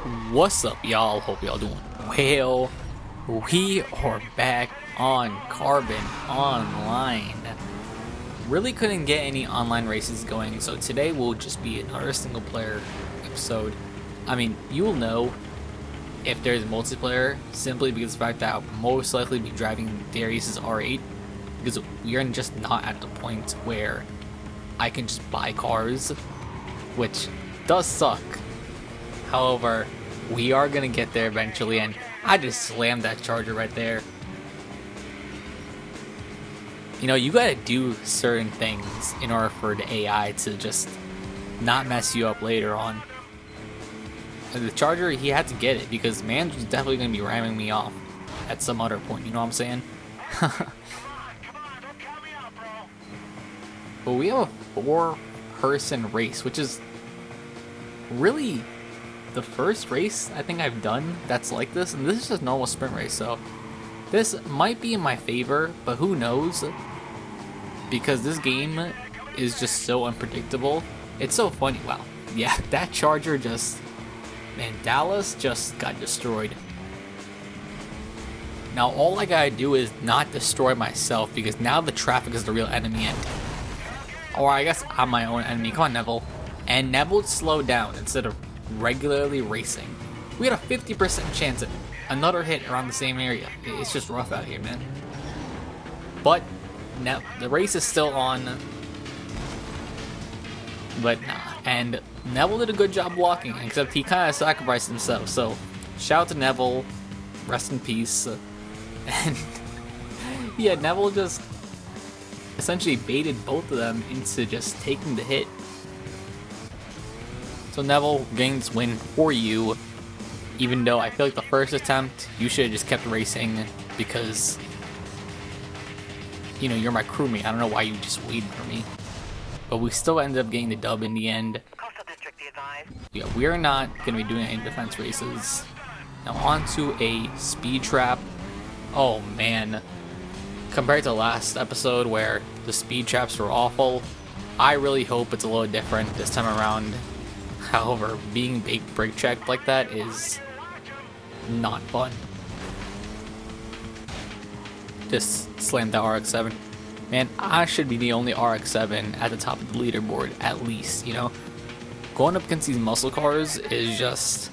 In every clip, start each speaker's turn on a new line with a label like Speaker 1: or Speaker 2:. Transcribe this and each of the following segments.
Speaker 1: What's up, y'all? Hope y'all doing well. We are back on Carbon Online. Really couldn't get any online races going, so today will just be another single player episode. I mean, you'll know if there's multiplayer simply because of the fact that I'll most likely be driving Darius's R8 because we are just not at the point where I can just buy cars, which does suck. However, we are gonna get there eventually, and I just slammed that charger right there. You know, you gotta do certain things in order for the AI to just not mess you up later on. And the charger, he had to get it because man was definitely gonna be ramming me off at some other point, you know what I'm saying? But we have a 4-person race, which is really the first race I think I've done that's like this, and this is just normal sprint race, so this might be in my favor, but who knows, because this game is just so unpredictable. It's so funny. Wow, yeah, that charger just, man, Dallas just got destroyed. Now all I gotta do is not destroy myself, because now the traffic is the real enemy, or I guess I'm my own enemy. Come on, Neville. And Neville slowed down instead of regularly racing. We had a 50% chance at another hit around the same area. It's just rough out here, man. But the race is still on. But nah. And Neville did a good job blocking, except he kind of sacrificed himself. So shout out to Neville. Rest in peace. And yeah, Neville just essentially baited both of them into just taking the hit. So Neville gains win for you, even though I feel like the first attempt you should have just kept racing because, you know, you're my crewmate. I don't know why you just waited for me. But we still ended up getting the dub in the end. Yeah, we're not going to be doing any defense races. Now on to a speed trap. Oh man. Compared to last episode where the speed traps were awful, I really hope it's a little different this time around. However, being brake checked like that is not fun. Just slammed that RX-7. Man, I should be the only RX-7 at the top of the leaderboard, at least, you know? Going up against these muscle cars is just...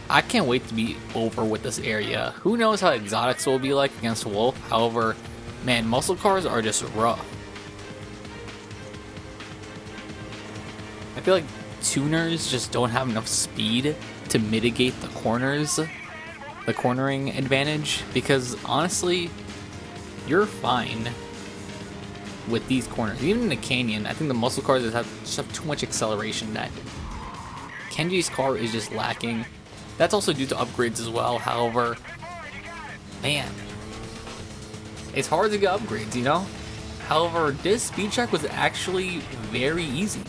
Speaker 1: I can't wait to be over with this area. Who knows how exotics will be like against Wolf? However, man, muscle cars are just rough. I feel like tuners just don't have enough speed to mitigate the cornering advantage, because honestly, you're fine with these corners. Even in the canyon, I think the muscle cars just have too much acceleration that Kenji's car is just lacking. That's also due to upgrades as well. However, man, it's hard to get upgrades, you know? However, this speed check was actually very easy.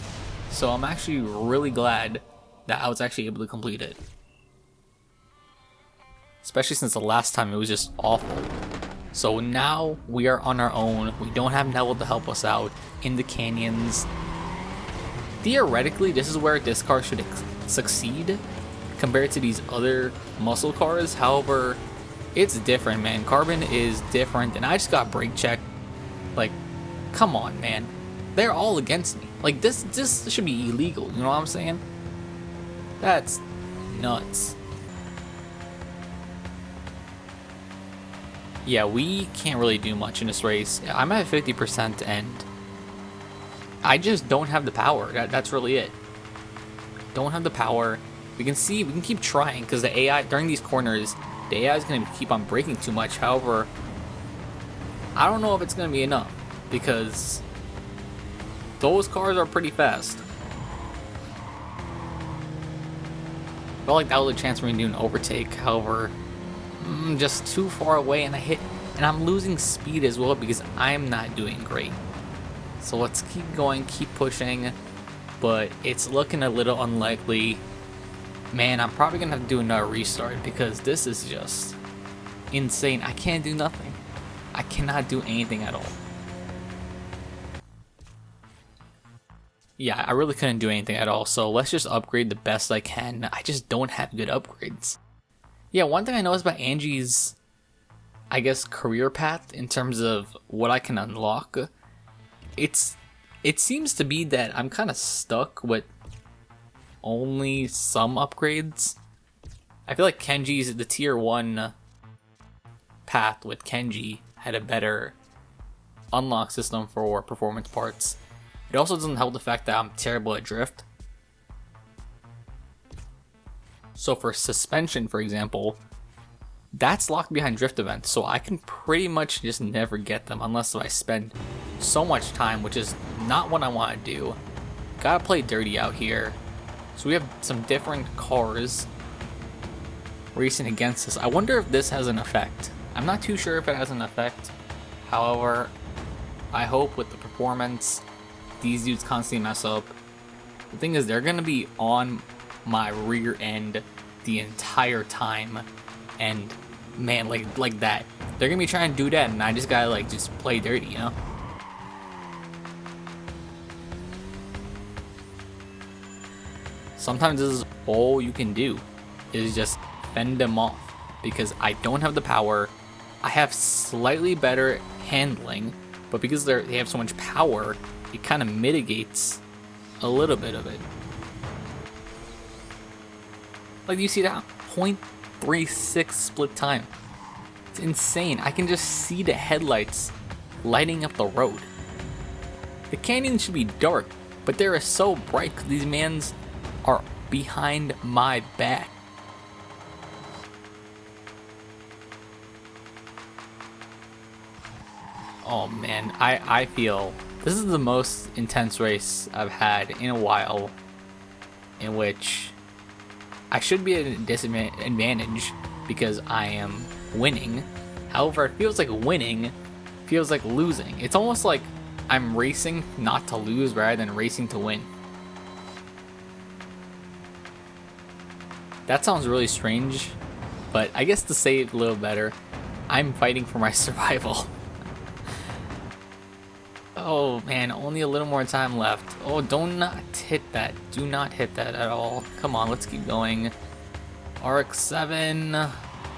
Speaker 1: So I'm actually really glad that I was actually able to complete it. Especially since the last time it was just awful. So now we are on our own. We don't have Neville to help us out in the canyons. Theoretically, this is where this car should succeed compared to these other muscle cars. However, it's different, man. Carbon is different, and I just got brake checked. Like, come on, man. They're all against me. Like, this should be illegal, you know what I'm saying? That's nuts. Yeah, we can't really do much in this race. I'm at 50% and I just don't have the power. That's really it. Don't have the power. We can keep trying because the AI, during these corners, the AI is going to keep on braking too much. However, I don't know if it's going to be enough because those cars are pretty fast. Felt like that was a chance for me to do an overtake. However, just too far away, and I'm losing speed as well because I'm not doing great. So let's keep going, keep pushing, but it's looking a little unlikely. Man, I'm probably gonna have to do another restart because this is just insane. I can't do nothing. I cannot do anything at all. Yeah, I really couldn't do anything at all, so let's just upgrade the best I can. I just don't have good upgrades. Yeah, one thing I noticed about Angie's, I guess, career path in terms of what I can unlock, it seems to be that I'm kind of stuck with only some upgrades. I feel like Kenji's, the tier 1 path with Kenji had a better unlock system for performance parts. It also doesn't help the fact that I'm terrible at drift. So for suspension, for example, that's locked behind drift events, so I can pretty much just never get them unless I spend so much time, which is not what I want to do. Gotta play dirty out here. So we have some different cars racing against us. I wonder if this has an effect. I'm not too sure if it has an effect. However, I hope with the performance, these dudes constantly mess up. The thing is, they're gonna be on my rear end the entire time, and man, like that. They're gonna be trying to do that, and I just gotta like just play dirty, you know? Sometimes this is all you can do, is just fend them off, because I don't have the power. I have slightly better handling, but because they have so much power, it kind of mitigates a little bit of it. Like, you see that 0.36 split time? It's insane. I can just see the headlights lighting up the road. The canyon should be dark, but they are so bright because these mans are behind my back. Oh man, I feel this is the most intense race I've had in a while, in which I should be at a disadvantage because I am winning. However, it feels like winning feels like losing. It's almost like I'm racing not to lose rather than racing to win. That sounds really strange, but I guess to say it a little better, I'm fighting for my survival. Oh man, only a little more time left. Oh, do not hit that. Do not hit that at all. Come on, let's keep going. RX-7.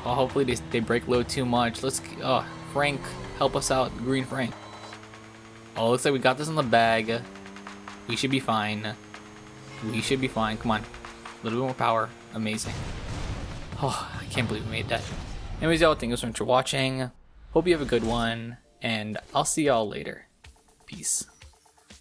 Speaker 1: Oh, hopefully they break low too much. Oh, Frank, help us out. Green Frank. Oh, looks like we got this in the bag. We should be fine. We should be fine. Come on. A little bit more power. Amazing. Oh, I can't believe we made that. Anyways, y'all, thank you so much for watching. Hope you have a good one, and I'll see y'all later. Peace.